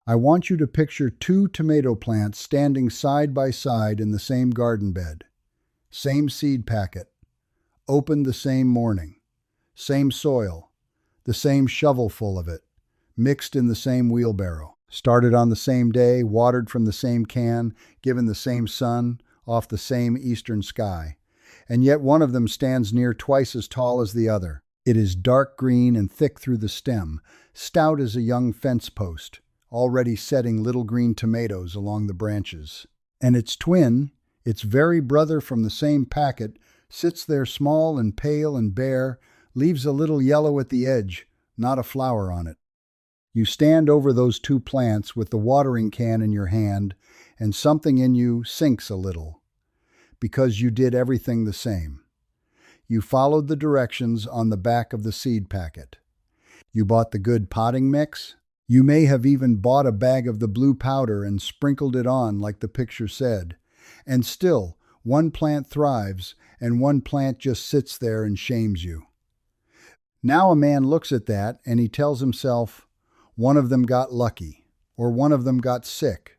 I want you to picture two tomato plants standing side by side in the same garden bed. Same seed packet, opened the same morning. Same soil, the same shovelful of it, mixed in the same wheelbarrow. Started on the same day, watered from the same can, given the same sun, off the same eastern sky. And yet one of them stands near twice as tall as the other. It is dark green and thick through the stem, stout as a young fence post, already setting little green tomatoes along the branches. And its twin, its very brother from the same packet, sits there small and pale and bare, leaves a little yellow at the edge, not a flower on it. You stand over those two plants with the watering can in your hand, and something in you sinks a little, because you did everything the same. You followed the directions on the back of the seed packet. You bought the good potting mix. You may have even bought a bag of the blue powder and sprinkled it on like the picture said. And still, one plant thrives, and one plant just sits there and shames you. Now a man looks at that and he tells himself, one of them got lucky, or one of them got sick,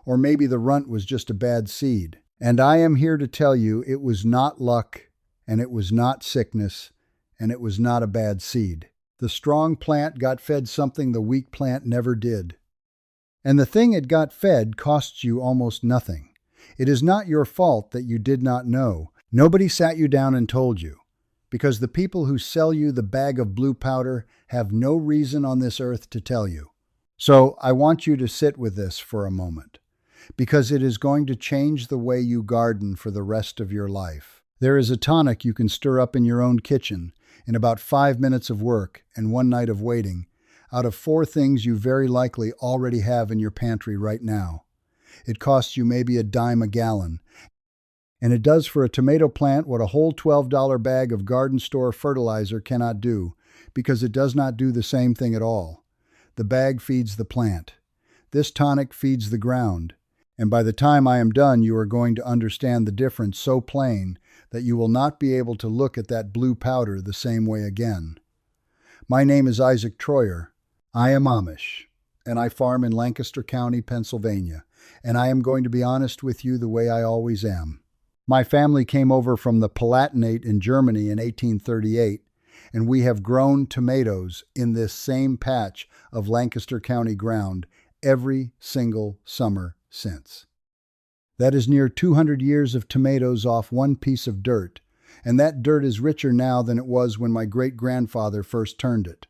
or maybe the runt was just a bad seed. And I am here to tell you it was not luck, and it was not sickness, and it was not a bad seed. The strong plant got fed something the weak plant never did. And the thing it got fed costs you almost nothing. It is not your fault that you did not know. Nobody sat you down and told you, because the people who sell you the bag of blue powder have no reason on this earth to tell you. So I want you to sit with this for a moment, because it is going to change the way you garden for the rest of your life. There is a tonic you can stir up in your own kitchen in about 5 minutes of work and 1 night of waiting, out of 4 things you very likely already have in your pantry right now. It costs you maybe a dime a gallon, and it does for a tomato plant what a whole $12 bag of garden store fertilizer cannot do, because it does not do the same thing at all. The bag feeds the plant. This tonic feeds the ground. And by the time I am done, you are going to understand the difference so plain that you will not be able to look at that blue powder the same way again. My name is Isaac Troyer. I am Amish, and I farm in Lancaster County, Pennsylvania, and I am going to be honest with you the way I always am. My family came over from the Palatinate in Germany in 1838, and we have grown tomatoes in this same patch of Lancaster County ground every single summer since. That is near 200 years of tomatoes off one piece of dirt, and that dirt is richer now than it was when my great-grandfather first turned it.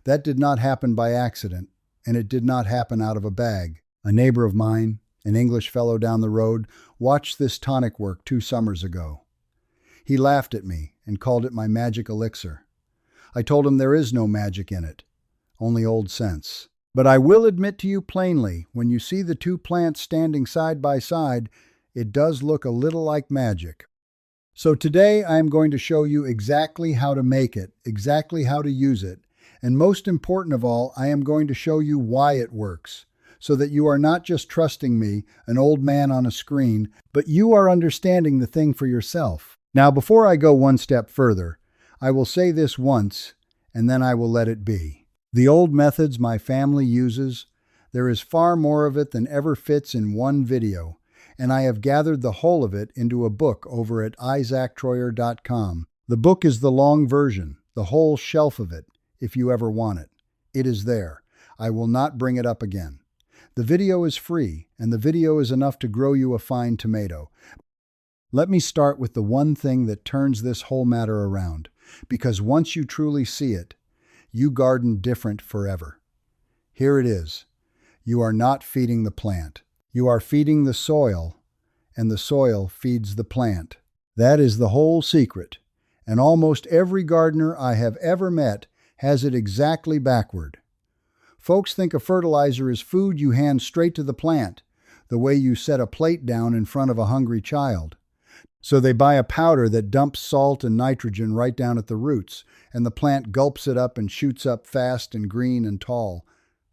That did not happen by accident, and it did not happen out of a bag. A neighbor of mine, an English fellow down the road, watched this tonic work 2 summers ago. He laughed at me and called it my magic elixir. I told him there is no magic in it, only old sense. But I will admit to you plainly, when you see the 2 plants standing side by side, it does look a little like magic. So today I am going to show you exactly how to make it, exactly how to use it, and most important of all, I am going to show you why it works, so that you are not just trusting me, an old man on a screen, but you are understanding the thing for yourself. Now, before I go one step further, I will say this once, and then I will let it be. The old methods my family uses, there is far more of it than ever fits in one video, and I have gathered the whole of it into a book over at isaactroyer.com. The book is the long version, the whole shelf of it, if you ever want it. It is there. I will not bring it up again. The video is free, and the video is enough to grow you a fine tomato. Let me start with the one thing that turns this whole matter around, because once you truly see it, you garden different forever. Here it is. You are not feeding the plant. You are feeding the soil, and the soil feeds the plant. That is the whole secret, and almost every gardener I have ever met has it exactly backward. Folks think a fertilizer is food you hand straight to the plant, the way you set a plate down in front of a hungry child. So they buy a powder that dumps salt and nitrogen right down at the roots, and the plant gulps it up and shoots up fast and green and tall,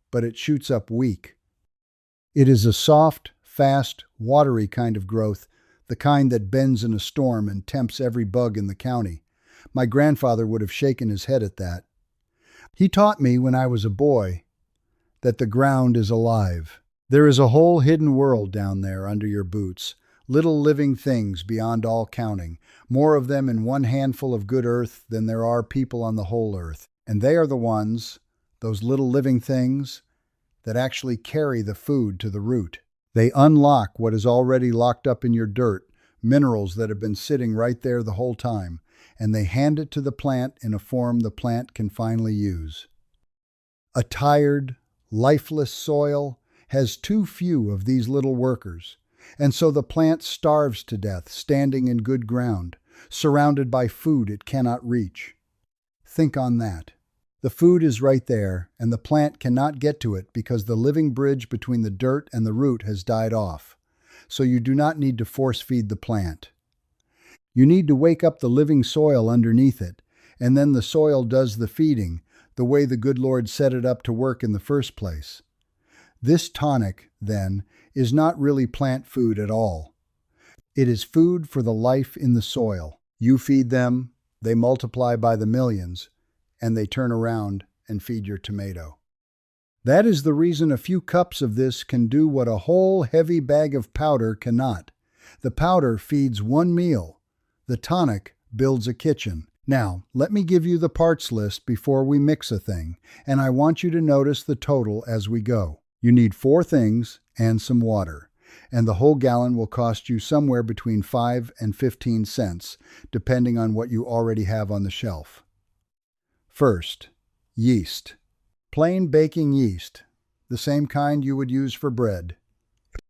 but it shoots up weak. It is a soft, fast, watery kind of growth, the kind that bends in a storm and tempts every bug in the county. My grandfather would have shaken his head at that. He taught me when I was a boy that the ground is alive. There is a whole hidden world down there under your boots, little living things beyond all counting, more of them in one handful of good earth than there are people on the whole earth. And they are the ones, those little living things, that actually carry the food to the root. They unlock what is already locked up in your dirt, minerals that have been sitting right there the whole time, and they hand it to the plant in a form the plant can finally use. A tired, lifeless soil has too few of these little workers, and so the plant starves to death standing in good ground, surrounded by food it cannot reach. Think on that. The food is right there, and the plant cannot get to it because the living bridge between the dirt and the root has died off. So you do not need to force feed the plant. You need to wake up the living soil underneath it, and then the soil does the feeding, the way the good Lord set it up to work in the first place. This tonic, then, is not really plant food at all. It is food for the life in the soil. You feed them, they multiply by the millions, and they turn around and feed your tomato. That is the reason a few cups of this can do what a whole heavy bag of powder cannot. The powder feeds one meal. The tonic builds a kitchen. Now, let me give you the parts list before we mix a thing, and I want you to notice the total as we go. You need 4 things and some water, and the whole gallon will cost you somewhere between 5 and 15 cents, depending on what you already have on the shelf. First, yeast. Plain baking yeast, the same kind you would use for bread.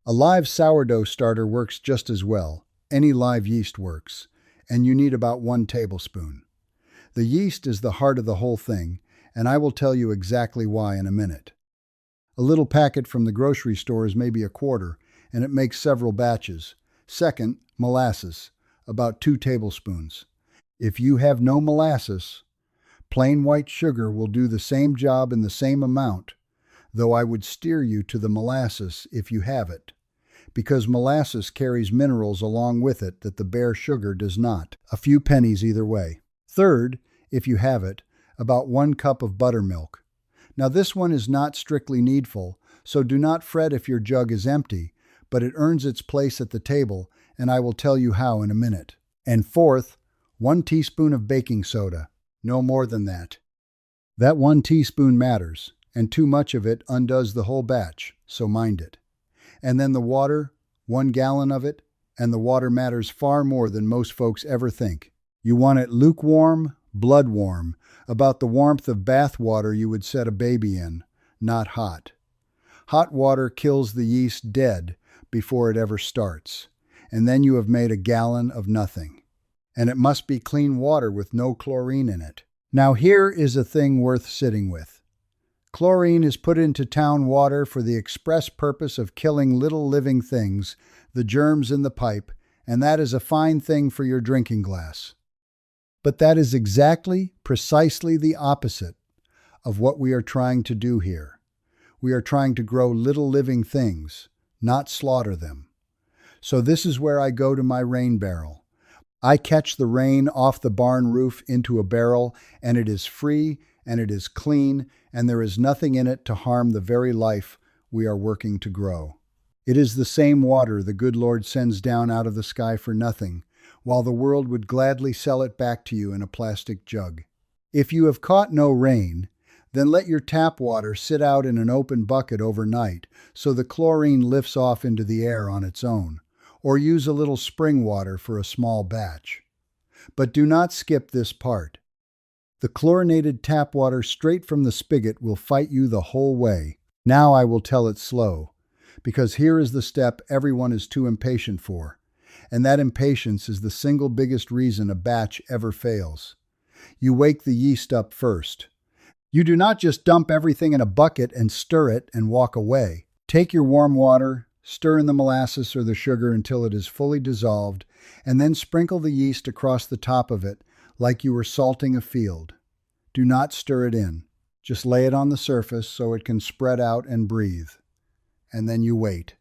A live sourdough starter works just as well. Any live yeast works, and you need about 1 tablespoon. The yeast is the heart of the whole thing, and I will tell you exactly why in a minute. A little packet from the grocery store is maybe a quarter, and it makes several batches. Second, molasses, about 2 tablespoons. If you have no molasses, plain white sugar will do the same job in the same amount, though I would steer you to the molasses if you have it, because molasses carries minerals along with it that the bare sugar does not. A few pennies either way. Third, if you have it, about 1 cup of buttermilk. Now this one is not strictly needful, so do not fret if your jug is empty, but it earns its place at the table, and I will tell you how in a minute. And fourth, 1 teaspoon of baking soda. No more than that. That 1 teaspoon matters, and too much of it undoes the whole batch, so mind it. And then the water, 1 gallon of it, and the water matters far more than most folks ever think. You want it lukewarm, blood warm, about the warmth of bath water you would set a baby in, not hot. Hot water kills the yeast dead before it ever starts, and then you have made a gallon of nothing. And it must be clean water with no chlorine in it. Now here is a thing worth sitting with. Chlorine is put into town water for the express purpose of killing little living things, the germs in the pipe, and that is a fine thing for your drinking glass. But that is precisely the opposite of what we are trying to do here. We are trying to grow little living things, not slaughter them. So this is where I go to my rain barrel. I catch the rain off the barn roof into a barrel, and it is free, and it is clean, and there is nothing in it to harm the very life we are working to grow. It is the same water the good Lord sends down out of the sky for nothing, while the world would gladly sell it back to you in a plastic jug. If you have caught no rain, then let your tap water sit out in an open bucket overnight so the chlorine lifts off into the air on its own, or use a little spring water for a small batch. But do not skip this part. The chlorinated tap water straight from the spigot will fight you the whole way. Now I will tell it slow, because here is the step everyone is too impatient for, and that impatience is the single biggest reason a batch ever fails. You wake the yeast up first. You do not just dump everything in a bucket and stir it and walk away. Take your warm water, stir in the molasses or the sugar until it is fully dissolved, and then sprinkle the yeast across the top of it like you were salting a field. Do not stir it in. Just lay it on the surface so it can spread out and breathe. And then you wait.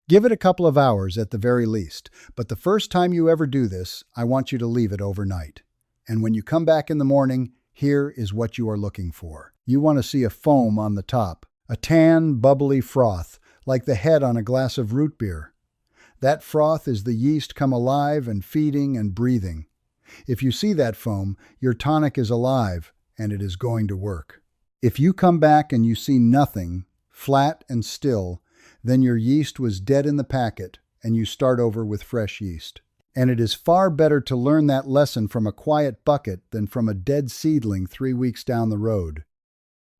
Give it a couple of hours at the very least, but the first time you ever do this, I want you to leave it overnight. And when you come back in the morning, here is what you are looking for. You want to see a foam on the top, A tan, bubbly froth, like the head on a glass of root beer. That froth is the yeast come alive and feeding and breathing. If you see that foam, your tonic is alive, and it is going to work. If you come back and you see nothing, flat and still, then your yeast was dead in the packet, and you start over with fresh yeast. And it is far better to learn that lesson from a quiet bucket than from a dead seedling 3 weeks down the road.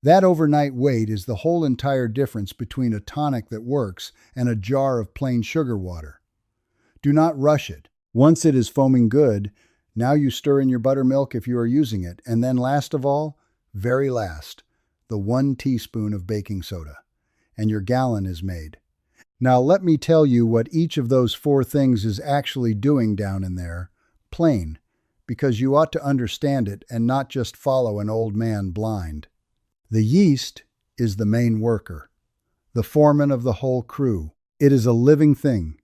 That overnight wait is the whole entire difference between a tonic that works and a jar of plain sugar water. Do not rush it. Once it is foaming good, now you stir in your buttermilk if you are using it, and then last of all, very last, the 1 teaspoon of baking soda, and your gallon is made. Now let me tell you what each of those 4 things is actually doing down in there, plain, because you ought to understand it and not just follow an old man blind. The yeast is the main worker, the foreman of the whole crew. It is a living thing,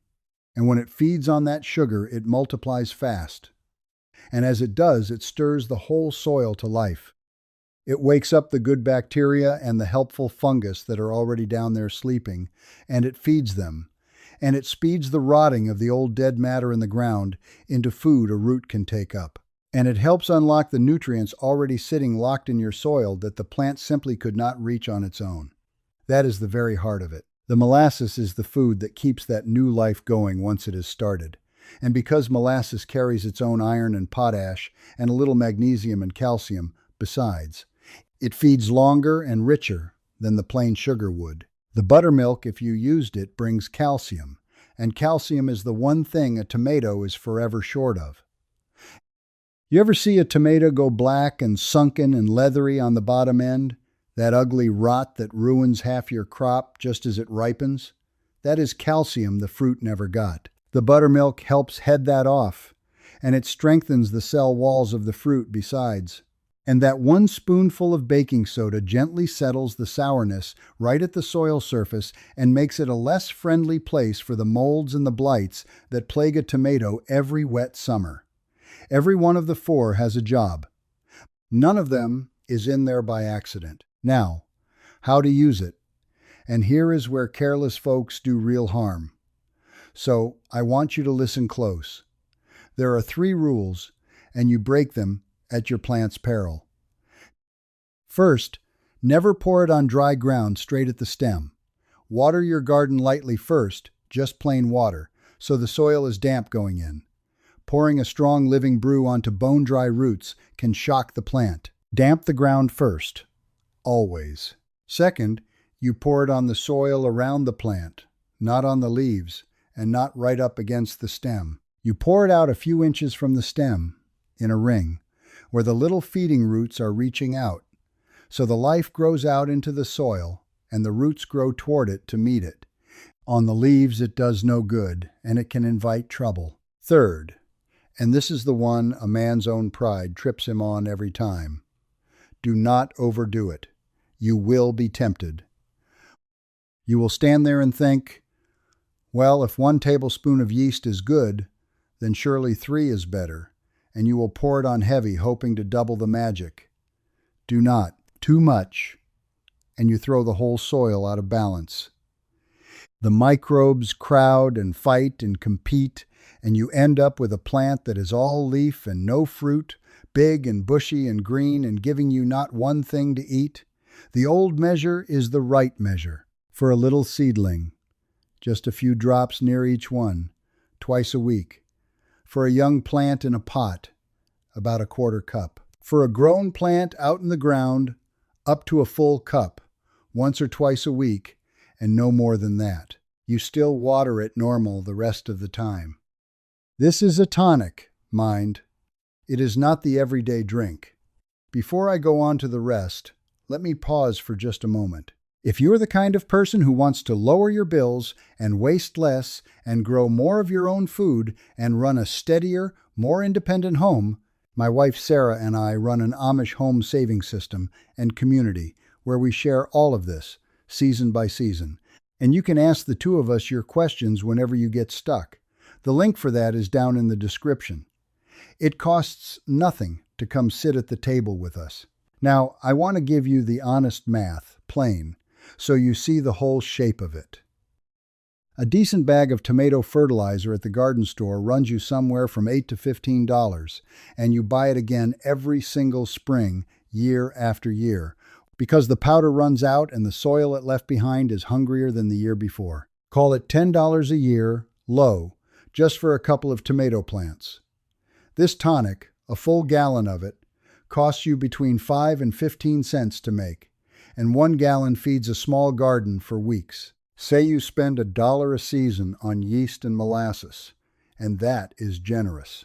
and when it feeds on that sugar, it multiplies fast. And as it does, it stirs the whole soil to life. It wakes up the good bacteria and the helpful fungus that are already down there sleeping, and it feeds them. And it speeds the rotting of the old dead matter in the ground into food a root can take up. And it helps unlock the nutrients already sitting locked in your soil that the plant simply could not reach on its own. That is the very heart of it. The molasses is the food that keeps that new life going once it is started. And because molasses carries its own iron and potash and a little magnesium and calcium besides, it feeds longer and richer than the plain sugar would. The buttermilk, if you used it, brings calcium, and calcium is the one thing a tomato is forever short of. You ever see a tomato go black and sunken and leathery on the bottom end? That ugly rot that ruins half your crop just as it ripens? That is calcium the fruit never got. The buttermilk helps head that off, and it strengthens the cell walls of the fruit besides. And that 1 spoonful of baking soda gently settles the sourness right at the soil surface and makes it a less friendly place for the molds and the blights that plague a tomato every wet summer. Every one of the 4 has a job. None of them is in there by accident. Now, how to use it. And here is where careless folks do real harm. So, I want you to listen close. There are 3 rules, and you break them at your plant's peril. First, never pour it on dry ground straight at the stem. Water your garden lightly first, just plain water, so the soil is damp going in. Pouring a strong living brew onto bone-dry roots can shock the plant. Damp the ground first, always. Second, you pour it on the soil around the plant, not on the leaves, and not right up against the stem. You pour it out a few inches from the stem, in a ring, where the little feeding roots are reaching out. So the life grows out into the soil, and the roots grow toward it to meet it. On the leaves it does no good, and it can invite trouble. Third, and this is the one a man's own pride trips him on every time. Do not overdo it. You will be tempted. You will stand there and think, well, if 1 tablespoon of yeast is good, then surely 3 is better, and you will pour it on heavy, hoping to double the magic. Do not. Too much, and you throw the whole soil out of balance. The microbes crowd and fight and compete, and you end up with a plant that is all leaf and no fruit, big and bushy and green and giving you not 1 thing to eat. The old measure is the right measure for a little seedling. Just a few drops near each one, twice a week. For a young plant in a pot, about 1/4 cup. For a grown plant out in the ground, up to a full cup, once or twice a week, and no more than that. You still water it normal the rest of the time. This is a tonic, mind. It is not the everyday drink. Before I go on to the rest, let me pause for just a moment. If you're the kind of person who wants to lower your bills and waste less and grow more of your own food and run a steadier, more independent home, my wife Sarah and I run an Amish home saving system and community where we share all of this, season by season. And you can ask the 2 of us your questions whenever you get stuck. The link for that is down in the description. It costs nothing to come sit at the table with us. Now, I want to give you the honest math, plain. so you see the whole shape of it. A decent bag of tomato fertilizer at the garden store runs you somewhere from $8 to $15, and you buy it again every single spring, year after year, because the powder runs out and the soil it left behind is hungrier than the year before. Call it $10 a year, low, just for a couple of tomato plants. This tonic, a full gallon of it, costs you between 5 and 15 cents to make, and 1 gallon feeds a small garden for weeks. Say you spend $1 a season on yeast and molasses, and that is generous.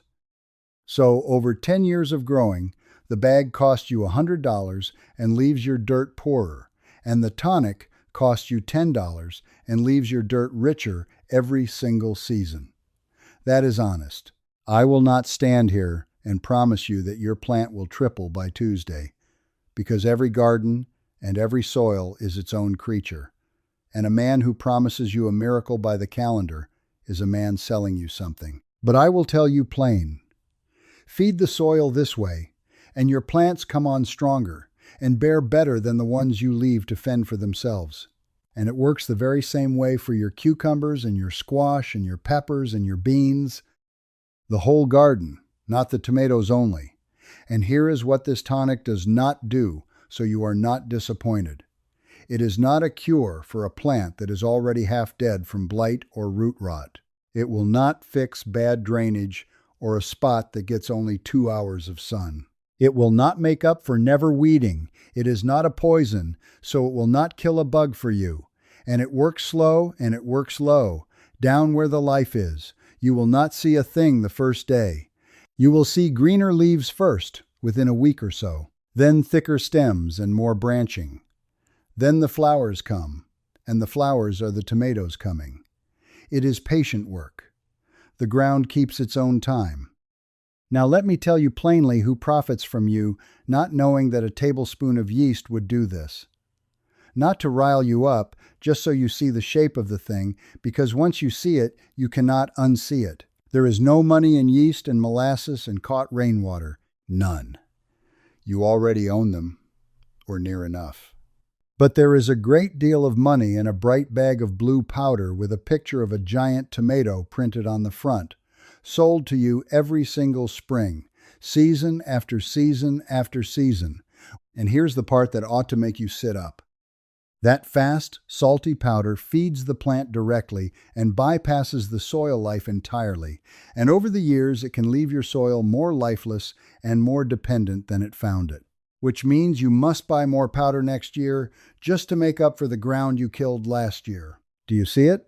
So, over 10 years of growing, the bag costs you $100 and leaves your dirt poorer, and the tonic costs you $10 and leaves your dirt richer every single season. That is honest. I will not stand here and promise you that your plant will triple by Tuesday, because every garden and every soil is its own creature. And a man who promises you a miracle by the calendar is a man selling you something. But I will tell you plain. Feed the soil this way, and your plants come on stronger and bear better than the ones you leave to fend for themselves. And it works the very same way for your cucumbers and your squash and your peppers and your beans. The whole garden, not the tomatoes only. And here is what this tonic does not do, so you are not disappointed. It is not a cure for a plant that is already half dead from blight or root rot. It will not fix bad drainage or a spot that gets only 2 hours of sun. It will not make up for never weeding. It is not a poison, so it will not kill a bug for you. And it works slow and it works low, down where the life is. You will not see a thing the first day. You will see greener leaves first, within a week or so, then thicker stems and more branching. Then the flowers come, and the flowers are the tomatoes coming. It is patient work. The ground keeps its own time. Now let me tell you plainly who profits from you not knowing that a tablespoon of yeast would do this. Not to rile you up, just so you see the shape of the thing, because once you see it, you cannot unsee it. There is no money in yeast and molasses and caught rainwater. None. You already own them, or near enough. But there is a great deal of money in a bright bag of blue powder with a picture of a giant tomato printed on the front, sold to you every single spring, season after season after season. And here's the part that ought to make you sit up. That fast, salty powder feeds the plant directly and bypasses the soil life entirely, and over the years it can leave your soil more lifeless and more dependent than it found it. Which means you must buy more powder next year just to make up for the ground you killed last year. Do you see it?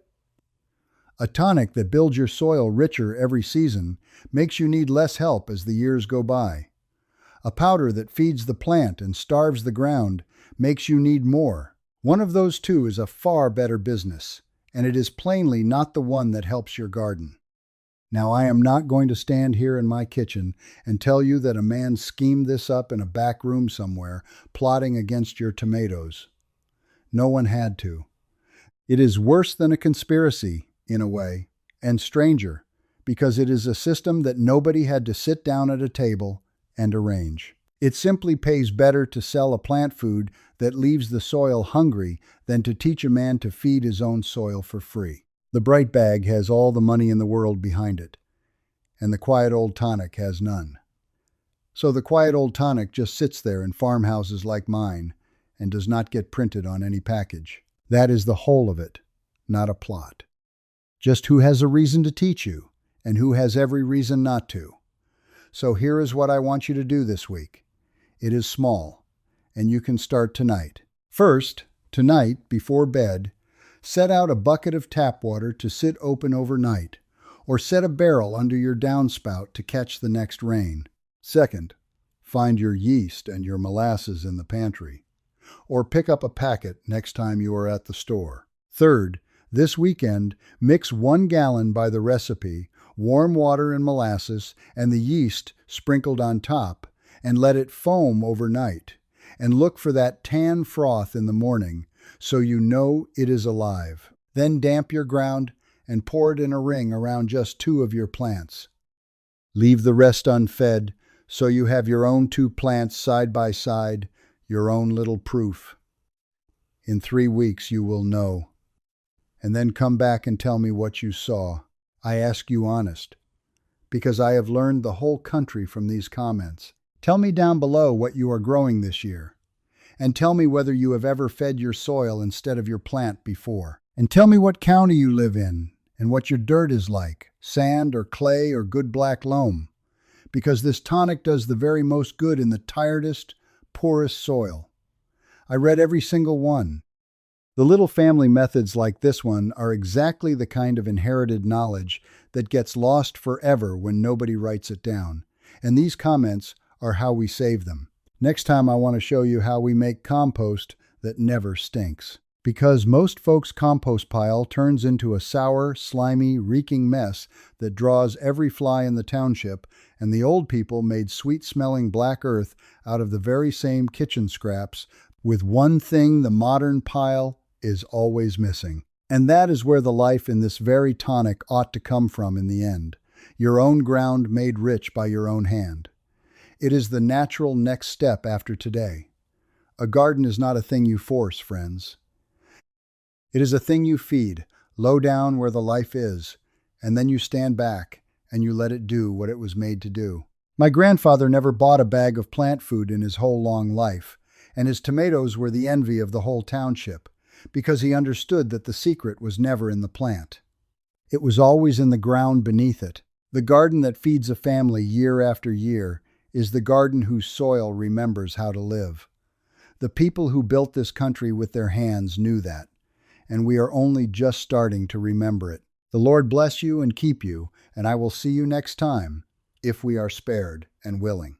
A tonic that builds your soil richer every season makes you need less help as the years go by. A powder that feeds the plant and starves the ground makes you need more. One of those two is a far better business, and it is plainly not the one that helps your garden. Now, I am not going to stand here in my kitchen and tell you that a man schemed this up in a back room somewhere, plotting against your tomatoes. No one had to. It is worse than a conspiracy, in a way, and stranger, because it is a system that nobody had to sit down at a table and arrange. It simply pays better to sell a plant food that leaves the soil hungry than to teach a man to feed his own soil for free. The bright bag has all the money in the world behind it, and the quiet old tonic has none. So the quiet old tonic just sits there in farmhouses like mine and does not get printed on any package. That is the whole of it, not a plot. Just who has a reason to teach you, and who has every reason not to. So here is what I want you to do this week. It is small, and you can start tonight. First, tonight, before bed, set out a bucket of tap water to sit open overnight, or set a barrel under your downspout to catch the next rain. Second, find your yeast and your molasses in the pantry, or pick up a packet next time you are at the store. Third, this weekend, mix 1 gallon by the recipe, warm water and molasses, and the yeast sprinkled on top, and let it foam overnight, and look for that tan froth in the morning, so you know it is alive. Then damp your ground and pour it in a ring around just 2 of your plants. Leave the rest unfed, so you have your own 2 plants side by side, your own little proof. In 3 weeks you will know. And then come back and tell me what you saw. I ask you honest, because I have learned the whole country from these comments. Tell me down below what you are growing this year. And tell me whether you have ever fed your soil instead of your plant before. And tell me what county you live in and what your dirt is like, sand or clay or good black loam. Because this tonic does the very most good in the tiredest, poorest soil. I read every single one. The little family methods like this one are exactly the kind of inherited knowledge that gets lost forever when nobody writes it down. And these comments are how we save them. Next time I want to show you how we make compost that never stinks. Because most folks' compost pile turns into a sour, slimy, reeking mess that draws every fly in the township, and the old people made sweet-smelling black earth out of the very same kitchen scraps, with one thing the modern pile is always missing. And that is where the life in this very tonic ought to come from in the end. Your own ground made rich by your own hand. It is the natural next step after today. A garden is not a thing you force, friends. It is a thing you feed, low down where the life is, and then you stand back and you let it do what it was made to do. My grandfather never bought a bag of plant food in his whole long life, and his tomatoes were the envy of the whole township, because he understood that the secret was never in the plant. It was always in the ground beneath it. The garden that feeds a family year after year is the garden whose soil remembers how to live. The people who built this country with their hands knew that, and we are only just starting to remember it. The Lord bless you and keep you, and I will see you next time, if we are spared and willing.